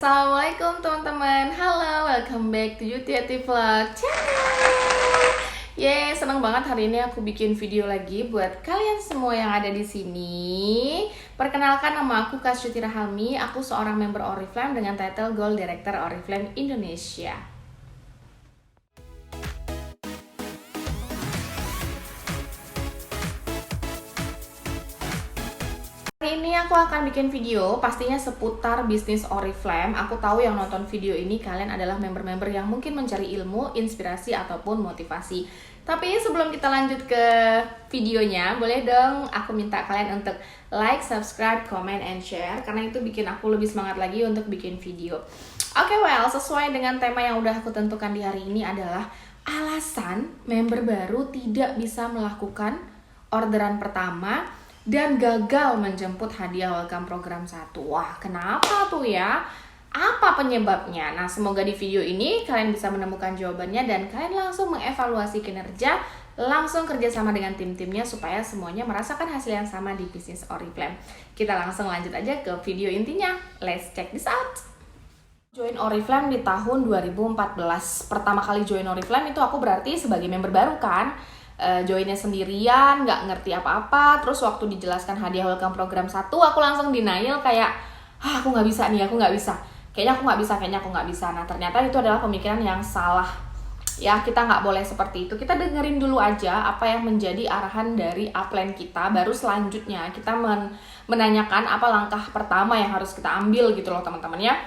Assalamualaikum teman-teman. Halo, welcome back to Yutiati Vlog channel. Yeay, senang banget hari ini aku bikin video lagi buat kalian semua yang ada di sini. Perkenalkan, nama aku Kasyuti Rahalmi. Aku seorang member Oriflame dengan title Gold Director Oriflame Indonesia. Hari ini aku akan bikin video pastinya seputar bisnis Oriflame. Aku tahu yang nonton video ini kalian adalah member-member yang mungkin mencari ilmu, inspirasi, ataupun motivasi. Tapi sebelum kita lanjut ke videonya, boleh dong aku minta kalian untuk like, subscribe, comment, and share, karena itu bikin aku lebih semangat lagi untuk bikin video. Oke, sesuai dengan tema yang udah aku tentukan di hari ini adalah alasan member baru tidak bisa melakukan orderan pertama dan gagal menjemput hadiah welcome program 1. Wah, kenapa tuh ya? Apa penyebabnya? Nah, semoga di video ini kalian bisa menemukan jawabannya dan kalian langsung mengevaluasi kinerja, langsung kerjasama dengan tim-timnya supaya semuanya merasakan hasil yang sama di bisnis Oriflame. Kita langsung lanjut aja ke video intinya. Let's check this out. Join Oriflame di tahun 2014. Pertama kali join Oriflame itu aku berarti sebagai member baru kan. Joinnya sendirian, nggak ngerti apa-apa. Terus waktu dijelaskan hadiah welcome program 1, aku langsung denial kayak, aku nggak bisa nih, aku nggak bisa. Kayaknya aku nggak bisa. Nah, ternyata itu adalah pemikiran yang salah. Ya, kita nggak boleh seperti itu. Kita dengerin dulu aja apa yang menjadi arahan dari upline kita. Baru selanjutnya kita menanyakan apa langkah pertama yang harus kita ambil gitu loh teman-teman ya.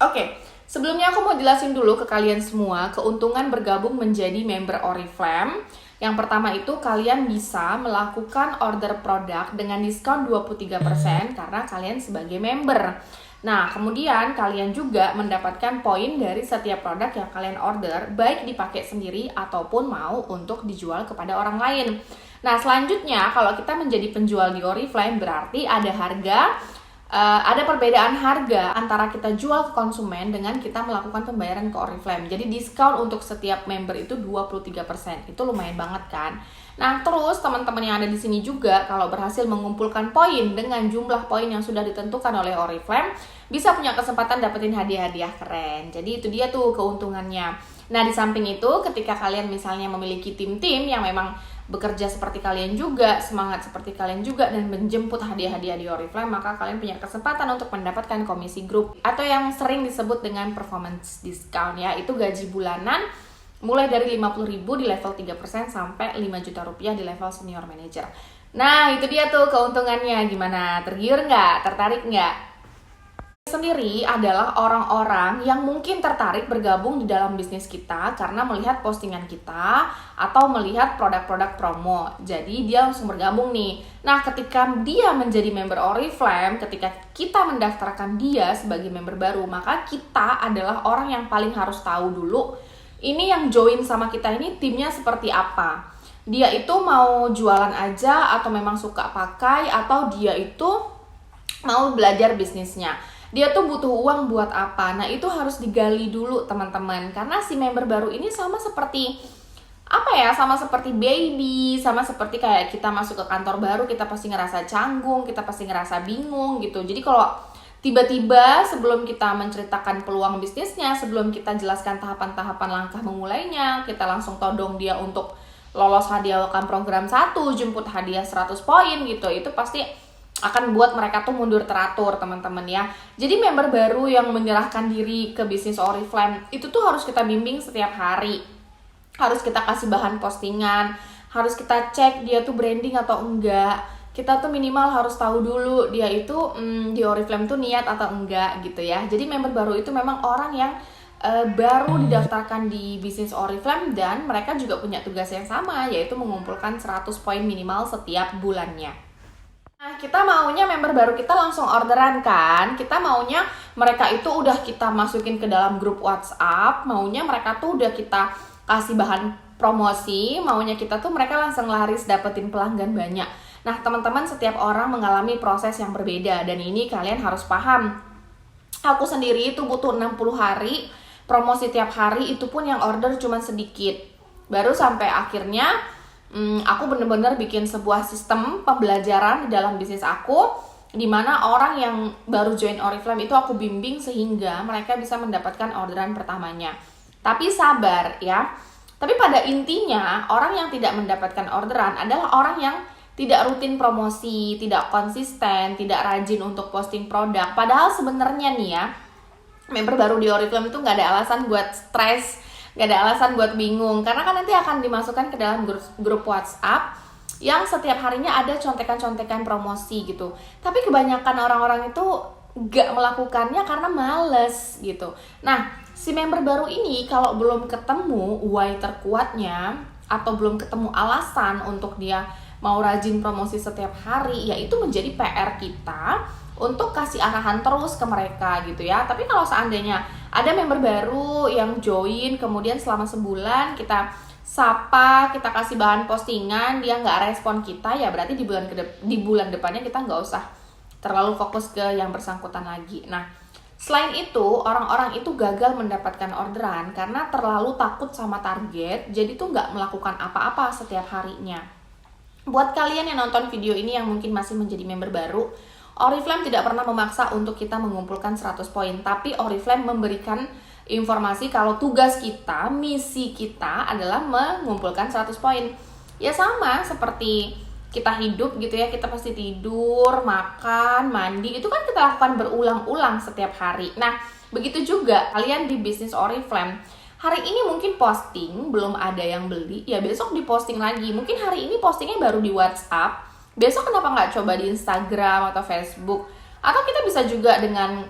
Oke, sebelumnya aku mau jelasin dulu ke kalian semua keuntungan bergabung menjadi member Oriflame. Yang pertama itu kalian bisa melakukan order produk dengan diskon 23% karena kalian sebagai member. Nah, kemudian kalian juga mendapatkan poin dari setiap produk yang kalian order, baik dipakai sendiri ataupun mau untuk dijual kepada orang lain. Nah, selanjutnya kalau kita menjadi penjual di Oriflame berarti ada perbedaan harga antara kita jual ke konsumen dengan kita melakukan pembayaran ke Oriflame. Jadi diskon untuk setiap member itu 23%. Itu lumayan banget kan? Nah, terus teman-teman yang ada di sini juga kalau berhasil mengumpulkan poin dengan jumlah poin yang sudah ditentukan oleh Oriflame, bisa punya kesempatan dapetin hadiah-hadiah keren. Jadi itu dia tuh keuntungannya. Nah, di samping itu ketika kalian misalnya memiliki tim-tim yang memang bekerja seperti kalian juga, semangat seperti kalian juga, dan menjemput hadiah-hadiah di Oriflame, maka kalian punya kesempatan untuk mendapatkan komisi grup atau yang sering disebut dengan performance discount ya. Itu gaji bulanan mulai dari 50.000 di level 3% sampai 5 juta rupiah di level senior manager. Nah, itu dia tuh keuntungannya. Gimana? Tergiur nggak? Tertarik nggak? Sendiri adalah orang-orang yang mungkin tertarik bergabung di dalam bisnis kita karena melihat postingan kita atau melihat produk-produk promo. Jadi dia langsung bergabung nih. Nah, ketika dia menjadi member Oriflame, ketika kita mendaftarkan dia sebagai member baru, maka kita adalah orang yang paling harus tahu dulu ini yang join sama kita ini timnya seperti apa. Dia itu mau jualan aja atau memang suka pakai, atau dia itu mau belajar bisnisnya. Dia tuh butuh uang buat apa? Nah, itu harus digali dulu teman-teman. Karena si member baru ini sama seperti sama seperti baby, sama seperti kayak kita masuk ke kantor baru, kita pasti ngerasa canggung, kita pasti ngerasa bingung gitu. Jadi kalau tiba-tiba sebelum kita menceritakan peluang bisnisnya, sebelum kita jelaskan tahapan-tahapan langkah memulainya, kita langsung todong dia untuk lolos hadiah welcome program 1, jemput hadiah 100 poin gitu. Itu pasti akan buat mereka tuh mundur teratur teman-teman ya. Jadi member baru yang menyerahkan diri ke bisnis Oriflame itu tuh harus kita bimbing setiap hari. Harus kita kasih bahan postingan, harus kita cek dia tuh branding atau enggak. Kita tuh minimal harus tahu dulu dia itu di Oriflame tuh niat atau enggak gitu ya. Jadi member baru itu memang orang yang baru didaftarkan di bisnis Oriflame dan mereka juga punya tugas yang sama, yaitu mengumpulkan 100 poin minimal setiap bulannya. Nah, kita maunya member baru kita langsung orderan kan? Kita maunya mereka itu udah kita masukin ke dalam grup WhatsApp, maunya mereka tuh udah kita kasih bahan promosi, maunya kita tuh mereka langsung laris dapetin pelanggan banyak. Nah, teman-teman, setiap orang mengalami proses yang berbeda dan ini kalian harus paham. Aku sendiri itu butuh 60 hari, promosi tiap hari, itu pun yang order cuma sedikit. Baru sampai akhirnya aku bener-bener bikin sebuah sistem pembelajaran di dalam bisnis aku dimana orang yang baru join Oriflame itu aku bimbing sehingga mereka bisa mendapatkan orderan pertamanya. Tapi sabar ya. Tapi pada intinya orang yang tidak mendapatkan orderan adalah orang yang tidak rutin promosi, tidak konsisten, tidak rajin untuk posting produk. Padahal sebenarnya nih ya, member baru di Oriflame itu nggak ada alasan buat stres, nggak ada alasan buat bingung. Karena kan nanti akan dimasukkan ke dalam grup WhatsApp yang setiap harinya ada contekan-contekan promosi gitu. Tapi kebanyakan orang-orang itu gak melakukannya karena males gitu. Nah, si member baru ini kalau belum ketemu why terkuatnya atau belum ketemu alasan untuk dia mau rajin promosi setiap hari, ya itu menjadi PR kita untuk kasih arahan terus ke mereka gitu ya. Tapi kalau seandainya ada member baru yang join, kemudian selama sebulan kita sapa, kita kasih bahan postingan, dia nggak respon kita, ya berarti di bulan depannya kita nggak usah terlalu fokus ke yang bersangkutan lagi. Nah, selain itu, orang-orang itu gagal mendapatkan orderan karena terlalu takut sama target, jadi tuh nggak melakukan apa-apa setiap harinya. Buat kalian yang nonton video ini yang mungkin masih menjadi member baru, Oriflame tidak pernah memaksa untuk kita mengumpulkan 100 poin, tapi Oriflame memberikan informasi kalau tugas kita, misi kita adalah mengumpulkan 100 poin. Ya sama seperti kita hidup gitu ya, kita pasti tidur, makan, mandi, itu kan kita lakukan berulang-ulang setiap hari. Nah, begitu juga kalian di bisnis Oriflame. Hari ini mungkin posting, belum ada yang beli, ya besok diposting lagi. Mungkin hari ini postingnya baru di WhatsApp, besok kenapa nggak coba di Instagram atau Facebook? Atau kita bisa juga dengan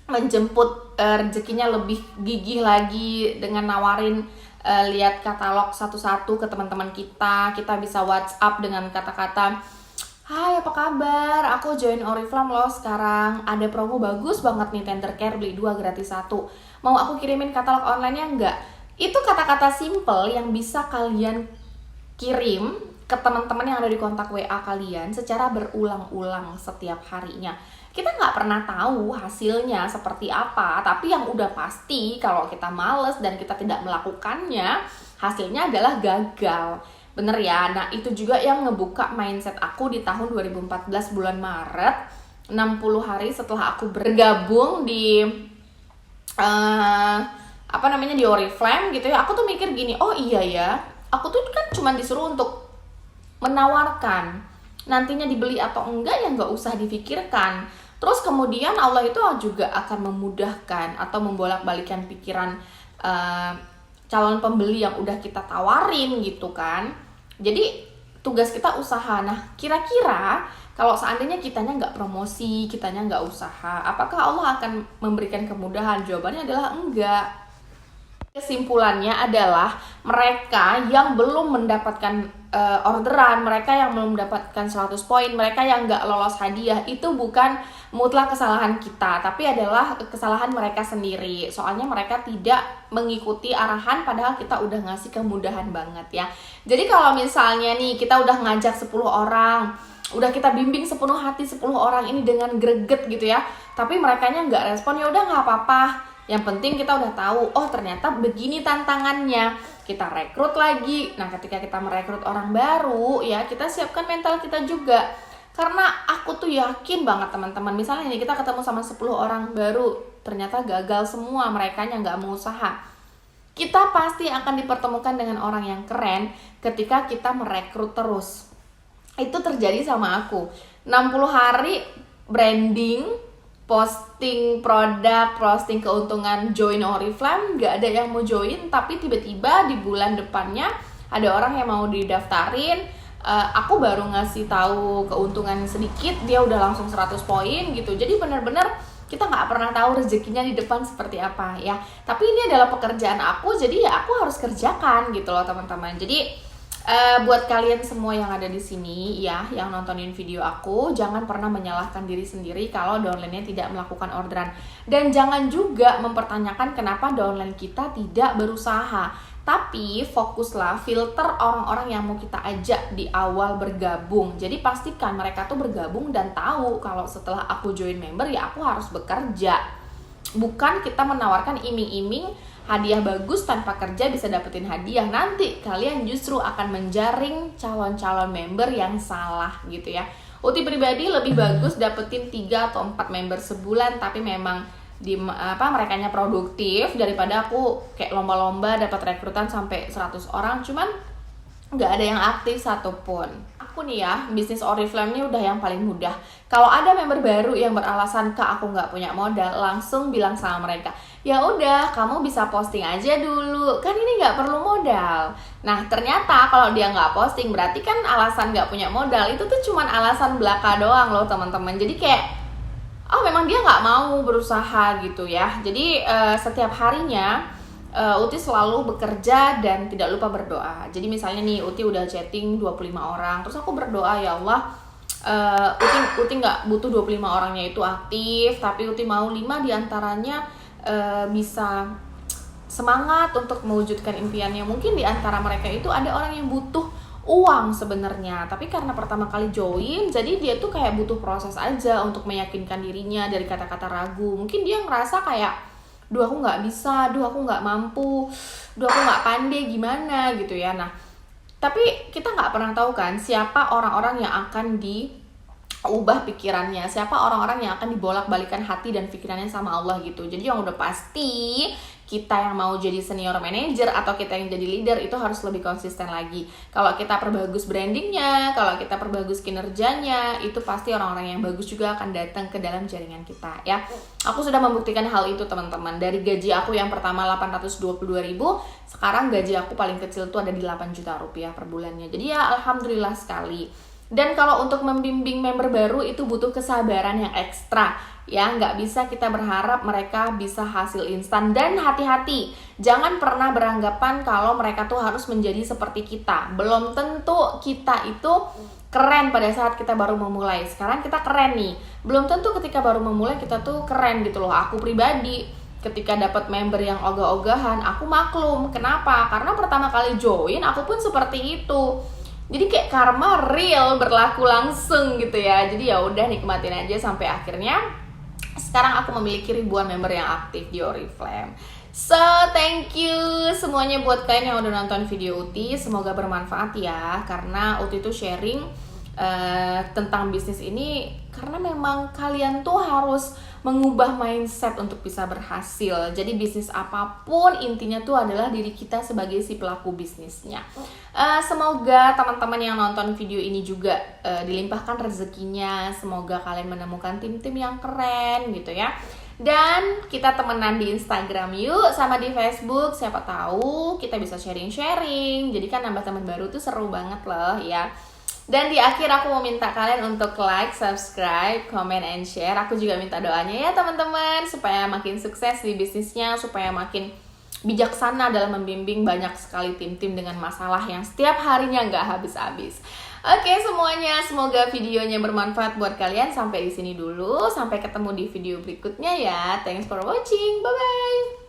menjemput rezekinya lebih gigih lagi dengan nawarin lihat katalog satu-satu ke teman-teman kita. Kita bisa WhatsApp dengan kata-kata, "Hai, apa kabar? Aku join Oriflame loh sekarang. Ada promo bagus banget nih, Tender Care beli 2 gratis 1. Mau aku kirimin katalog online-nya enggak?" Itu kata-kata simple yang bisa kalian kirim ke teman-teman yang ada di kontak WA kalian secara berulang-ulang setiap harinya. Kita nggak pernah tahu hasilnya seperti apa, tapi yang udah pasti kalau kita males dan kita tidak melakukannya, hasilnya adalah gagal. Bener ya? Nah, itu juga yang ngebuka mindset aku di tahun 2014 bulan Maret, 60 hari setelah aku bergabung di di Oriflame gitu ya. Aku tuh mikir gini, oh iya ya, aku tuh kan cuma disuruh untuk menawarkan, nantinya dibeli atau enggak ya nggak usah difikirkan. Terus kemudian Allah itu juga akan memudahkan atau membolak-balikan pikiran calon pembeli yang udah kita tawarin gitu kan. Jadi tugas kita usaha. Nah, kira-kira kalau seandainya kitanya nggak promosi, kitanya nggak usaha, apakah Allah akan memberikan kemudahan? Jawabannya adalah enggak. Kesimpulannya adalah mereka yang belum mendapatkan orderan, mereka yang belum mendapatkan 100 poin, mereka yang nggak lolos hadiah, itu bukan mutlak kesalahan kita, tapi adalah kesalahan mereka sendiri. Soalnya mereka tidak mengikuti arahan padahal kita udah ngasih kemudahan banget ya. Jadi kalau misalnya nih kita udah ngajak 10 orang, udah kita bimbing sepenuh hati 10 orang ini dengan greget gitu ya, tapi merekanya nggak respon, ya udah nggak apa-apa. Yang penting kita udah tahu, oh ternyata begini tantangannya. Kita rekrut lagi. Nah, ketika kita merekrut orang baru, ya kita siapkan mental kita juga. Karena aku tuh yakin banget teman-teman, misalnya nih kita ketemu sama 10 orang baru, ternyata gagal semua, merekanya nggak mau usaha. Kita pasti akan dipertemukan dengan orang yang keren ketika kita merekrut terus. Itu terjadi sama aku. 60 hari branding, posting produk, posting keuntungan join Oriflame, nggak ada yang mau join, tapi tiba-tiba di bulan depannya ada orang yang mau didaftarin, aku baru ngasih tahu keuntungan sedikit, dia udah langsung 100 poin gitu. Jadi benar-benar kita nggak pernah tahu rezekinya di depan seperti apa ya. Tapi ini adalah pekerjaan aku, jadi ya aku harus kerjakan gitu loh teman-teman. Jadi buat kalian semua yang ada di sini ya, yang nontonin video aku, jangan pernah menyalahkan diri sendiri kalau downline-nya tidak melakukan orderan. Dan jangan juga mempertanyakan kenapa downline kita tidak berusaha. Tapi fokuslah, filter orang-orang yang mau kita ajak di awal bergabung. Jadi pastikan mereka tuh bergabung dan tahu kalau setelah aku join member ya aku harus bekerja. Bukan kita menawarkan iming-iming hadiah bagus tanpa kerja bisa dapetin hadiah. Nanti kalian justru akan menjaring calon-calon member yang salah gitu ya. Uti pribadi lebih bagus dapetin 3 atau 4 member sebulan, tapi memang merekanya produktif daripada aku kayak lomba-lomba dapat rekrutan sampai 100 orang cuman nggak ada yang aktif satupun. Aku nih ya, bisnis Oriflame ini udah yang paling mudah. Kalau ada member baru yang beralasan Kak aku nggak punya modal, langsung bilang sama mereka, ya udah kamu bisa posting aja dulu, kan ini nggak perlu modal. Nah ternyata kalau dia nggak posting berarti kan alasan nggak punya modal itu tuh cuman alasan belaka doang loh teman-teman. Jadi kayak memang dia nggak mau berusaha gitu ya. Jadi setiap harinya Uti selalu bekerja dan tidak lupa berdoa. Jadi misalnya nih Uti udah chatting 25 orang, terus aku berdoa, ya Allah, Uti nggak butuh 25 orangnya itu aktif, tapi Uti mau 5 diantaranya bisa semangat untuk mewujudkan impiannya. Mungkin diantara mereka itu ada orang yang butuh uang sebenarnya, tapi karena pertama kali join, jadi dia tuh kayak butuh proses aja untuk meyakinkan dirinya dari kata-kata ragu. Mungkin dia ngerasa kayak, duh aku nggak bisa, duh aku nggak mampu, duh aku nggak pandai gimana gitu ya. Nah tapi kita nggak pernah tahu kan siapa orang-orang yang akan diubah pikirannya, siapa orang-orang yang akan dibolak-balikan hati dan pikirannya sama Allah gitu. Jadi yang udah pasti kita yang mau jadi senior manager atau kita yang jadi leader itu harus lebih konsisten lagi. Kalau kita perbagus brandingnya, kalau kita perbagus kinerjanya, itu pasti orang-orang yang bagus juga akan datang ke dalam jaringan kita ya. Aku sudah membuktikan hal itu teman-teman. Dari gaji aku yang pertama 822.000, sekarang gaji aku paling kecil tuh ada di 8 juta rupiah per bulannya. Jadi ya alhamdulillah sekali. Dan kalau untuk membimbing member baru itu butuh kesabaran yang ekstra ya, nggak bisa kita berharap mereka bisa hasil instan. Dan hati-hati, jangan pernah beranggapan kalau mereka tuh harus menjadi seperti kita. Belum tentu kita itu keren pada saat kita baru memulai. Sekarang kita keren nih, belum tentu ketika baru memulai kita tuh keren gitu loh. Aku pribadi ketika dapat member yang ogah-ogahan, aku maklum. Kenapa? Karena pertama kali join aku pun seperti itu. Jadi kayak karma real berlaku langsung gitu ya. Jadi ya udah nikmatin aja sampai akhirnya sekarang aku memiliki ribuan member yang aktif di Oriflame. So thank you semuanya buat kalian yang udah nonton video Uti. Semoga bermanfaat ya, karena Uti tuh sharing tentang bisnis ini karena memang kalian tuh harus mengubah mindset untuk bisa berhasil. Jadi bisnis apapun intinya tuh adalah diri kita sebagai si pelaku bisnisnya. Semoga teman-teman yang nonton video ini juga dilimpahkan rezekinya. Semoga kalian menemukan tim-tim yang keren gitu ya. Dan kita temenan di Instagram yuk, sama di Facebook. Siapa tahu kita bisa sharing-sharing. Jadi kan nambah teman baru tuh seru banget loh ya. Dan di akhir aku mau minta kalian untuk like, subscribe, comment, and share. Aku juga minta doanya ya teman-teman, supaya makin sukses di bisnisnya, supaya makin bijaksana dalam membimbing banyak sekali tim-tim dengan masalah yang setiap harinya nggak habis-habis. Oke semuanya, semoga videonya bermanfaat buat kalian. Sampai di sini dulu, sampai ketemu di video berikutnya ya. Thanks for watching, bye-bye.